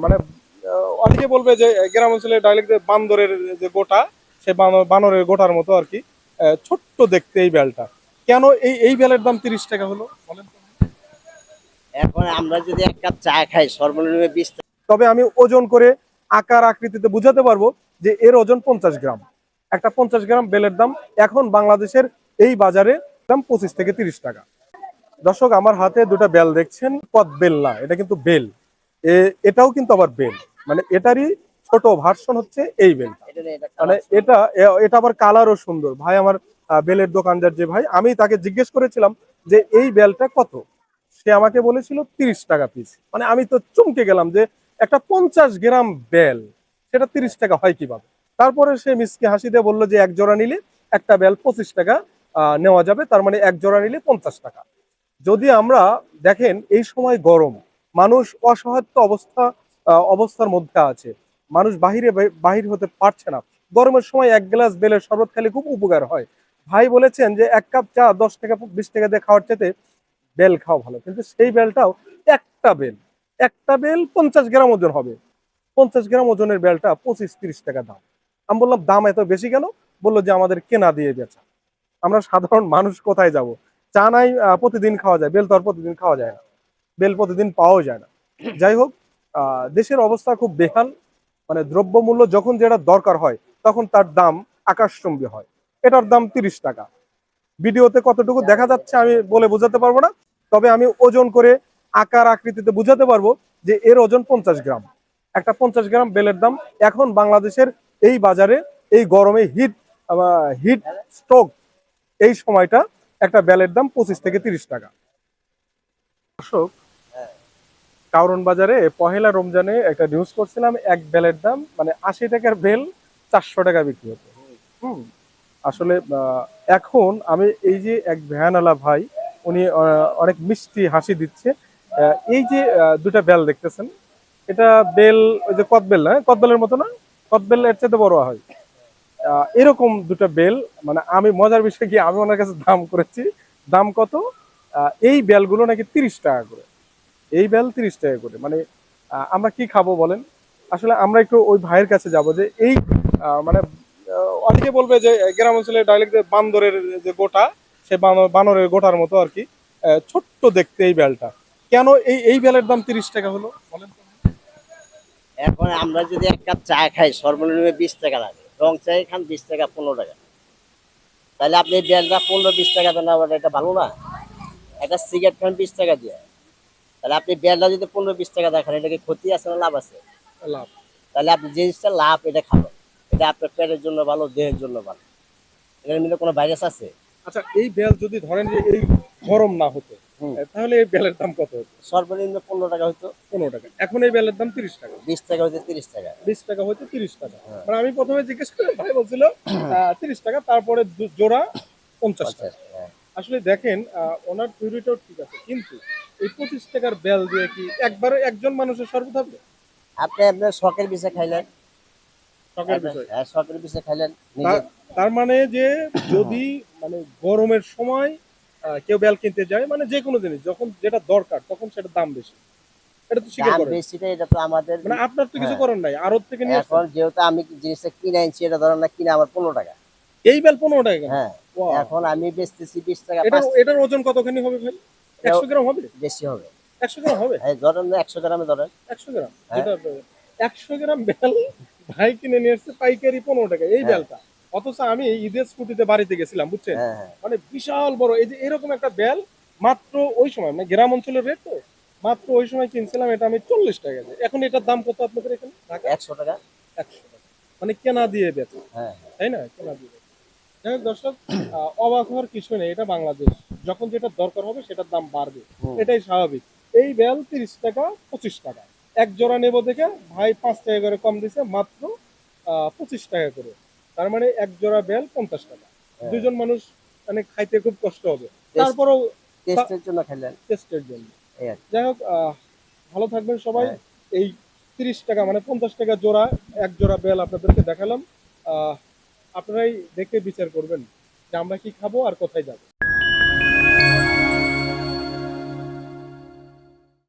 মানে অনেকে বলবে যে গ্রাম অঞ্চলে ডাইরেক্ট বান্দরের যে গোটা, সে বানরের গোটার মতো আর কি। ছোট্ট দেখতে এই বেলটা, কেন এই বেলের দাম 30 টাকা হলো বলেন তো? এখন আমরা যদি এক কাপ চা খাই সর্বনিম্ন 20 টাকা। তবে আমি ওজন করে আকার আকৃতিতে বুঝাতে পারবো যে এর ওজন 50 গ্রাম। একটা 50 গ্রাম বেলের দাম এখন বাংলাদেশের এই বাজারে দাম 25 থেকে 30 টাকা। দর্শক, আমার হাতে দুটো বেল দেখছেন, কদ বেল না, এটা কিন্তু বেল। এটাও কিন্তু আবার বেল, মানে এটারই ছোট ভার্সন হচ্ছে এই বেল। মানে এটা আবার কালারও সুন্দর। ভাই আমার বেলের দোকানদার যে ভাই, আমি তাকে জিজ্ঞেস করেছিলাম যে এই বেলটা কত। সে আমাকে বলেছিল 30 টাকা পিস। মানে আমি তো চমকে গেলাম যে একটা 50 গ্রাম বেল, সেটা 30 টাকা হয় কিভাবে। তারপরে সে মিসকে হাসি দিয়ে বললো যে এক জোড়া নিলে একটা বেল 25 টাকা নেওয়া যাবে, তার মানে এক জোড়া নিলে 50 টাকা। যদি আমরা দেখেন এই সময় গরম, মানুষ অসহায়ত্ব অবস্থার মধ্যে আছে, মানুষ বাহির হতে পারছে না। গরমের সময় এক গ্লাস বেলের শরবত খেলে খুব উপকার হয়। ভাই বলেছেন যে এক কাপ চা 10 টাকা 20 টাকা দিয়ে খাওয়ার চাইতে বেল খাওয়া ভালো। কিন্তু সেই বেলটাও একটা বেল, একটা বেল 50 গ্রাম ওজন হবে। 50 গ্রাম ওজনের বেলটা 25-30 টাকা দাম। আমি বললাম দাম এত বেশি কেন? বললো যে আমাদের কেনা দিয়ে বেচা। আমরা সাধারণ মানুষ কোথায় যাব? চা নাই প্রতিদিন খাওয়া যায়, বেল তো আর প্রতিদিন খাওয়া যায় না, বেল প্রতিদিন পাওয়াও যায় না। যাই হোক, দেশের অবস্থা খুব বেহাল। মানে দ্রব্যমূল্য যখন যেটা দরকার হয় তখন তার দাম আকাশচুম্বী হয়। এটার দাম 30 টাকা। ভিডিওতে কতটুকু দেখা যাচ্ছে আমি বলে বোঝাতে পারবো না, তবে আমি ওজন করে আকার আকৃতিতে বুঝাতে পারবো যে এর ওজন 50 গ্রাম। একটা 50 গ্রাম বেলের দাম এখন বাংলাদেশের এই বাজারে, এই গরমে হিট স্ট্রোক এই সময়টা, একটা বেলের দাম 25 থেকে 30 টাকা। দর্শক, কারণ বাজারে পহেলা রমজানে একটা নিউজ করছিলাম, এক বেলের দাম মানে 80 টাকার বেল 400 টাকা বিক্রি হতো। হুম। আসলে এখন আমি এই যে এক ভ্যানওয়ালা ভাই, উনি অনেক মিষ্টি হাসি দিচ্ছে। এই যে দুটা বেল দেখতেছেন, এটা বেল ওই যে কদবেল না, কদবেলের মতো না, কদবেল এর চাইতে বড় হয়। এরকম দুটো বেল, মানে আমি মজার বিষয় কি, আমি ওনার কাছে দাম করেছি। দাম কত? এই বেলগুলো নাকি 30 টাকা করে। এই বেল 30 টাকা করে। মানে আমরা কি খাবো বলেন? আসলে আমরা একটু ওই ভাইয়ের কাছে যাব যে এই মানে অনেকে বলবে যে গ্রাম অঞ্চলে ডাইরেক্ট বান্দরের যে গোটা, সে বানরের গোটার মতো আর কি। ছোট্ট দেখতে এই বেলটা, কেন এই বেলের দাম 30 টাকা হলো বলেন তো? এখন আমরা যদি এক কাপ চা খাই সর্বনিম্ন 20 টাকা লাগে, রং চাই খান 20 টাকা 15 টাকা। তাহলে আপনি বেলটা 15-20 টাকা দেন, আবার এটা ভালো না? একটা সিগারেট খান 20 টাকা দিয়ে, তাহলে আপনি বেলটা যদি 15-20 টাকা দেখেন, এটা কি ক্ষতি আছে না লাভ আছে? লাভ। তাহলে আপনি যে জিনিসটা লাভ এটা খাবেন, এটা আপনার পেটের জন্য ভালো, দেহের জন্য ভালো। এটার মধ্যে কোনো ভাইরাস আছে? আচ্ছা, এই বেল যদি ধরেন যে এই গরম না হতো, হুম। তাহলে এই বেলের দাম কত হতো? সর্বনিম্ন 15 টাকা হইতো। 15 টাকা। এখন এই বেলের দাম 30 টাকা। 20 টাকা হইতো 30 টাকা। 20 টাকা হয়তো 30 টাকা। হ্যাঁ। মানে আমি প্রথমে জিজ্ঞেস করি, ভাই বলছিল 30 টাকা, তারপরে জোড়া 50 টাকা। 50 টাকা, হ্যাঁ। আসলে দেখেন ওনার থিওরিটাও ঠিক আছে, কিন্তু এই 25 টাকার বেল দিয়ে কি একবারে একজন মানুষের শরবত হবে? আপনি আপনার শখের বিষয় খাইলেন। শখের বিষয়। হ্যাঁ, শখের বিষয় খাইলেন নিজে। তার তার মানে যে যদি মানে গরমের সময় কেউ বেল কিনতে যায়, মানে যে কোনো জিনিস যখন যেটা দরকার তখন সেটার দাম বেশি, এটা তো স্বীকার দাম করেন। বেশিটা এটা তো আমাদের। মানে আপনার তো কিছু হ্যাঁ। করার নাই, আড়ত থেকে নিয়ে এখন আসছেন। যেহেতু আমি জিনিসটা কিনে আনছি, এটা ধরেন না কিনে আমার 15 টাকা। এই বেল 15 টাকা কেন? হ্যাঁ। ওয়াও। এখন আমি বেচতেছি 20 টাকা এটার 5। এটার ওজন কতখানি হবে ভাই? এটাও 100 গ্রাম হবে? বেশি হবে। 100 গ্রাম হবে? এই ধরেন না 100 গ্রামে ধরেন। 100 গ্রাম হ্যাঁ। যেটা 100 গ্রাম বেল ভাই কিনে নিয়ে এসছে পাইকারি 15 টাকা এই হ্যাঁ। বেলটা। অথচ আমি এই ঈদের ছুটিতে বাড়িতে গেছিলাম, বুঝছেন? হ্যাঁ। হ্যাঁ। মানে বিশাল বড় এই যে এরকম একটা বেল, মাত্র ওই সময় মানে গ্রাম অঞ্চলের রেট তো, মাত্র ওই সময় কিনছিলাম এটা আমি 40 টাকা দিয়ে। এখন এটার দাম কত আপনাদের এখানে ঢাকা? 100 টাকা। 100 টাকা। মানে কেনা দিয়ে বেচে, হ্যাঁ। তাই না? কেনা দিয়ে বেচে। যাই হোক দর্শক, অবাক হওয়ার কিছু নেই, এটা বাংলাদেশ। যখন যেটা দরকার হবে সেটার দাম বাড়বে, হুম। এটাই স্বাভাবিক। এই বেল 30 টাকা 25 টাকা। এক জোড়া নেবো দেখে ভাই 5 টাকা করে কম দিছে, মাত্র 25 টাকা করে। তার মানে এক জোড়া বেল 50 টাকা। হ্যাঁ। দুজন মানুষ মানে খাইতে খুব কষ্ট হবে, টেস্ট তারপরেও টেস্টের জন্য খাইলেন। টেস্টের জন্য। এই আর কি। যাই হোক, ভালো থাকবেন সবাই। হ্যাঁ। এই 30 টাকা মানে 50 টাকা জোড়া, এক জোড়া বেল আপনাদেরকে দেখালাম। আহ, আপনারাই দেখে বিচার করবেন যে আমরা কি খাবো আর কোথায় যাবো।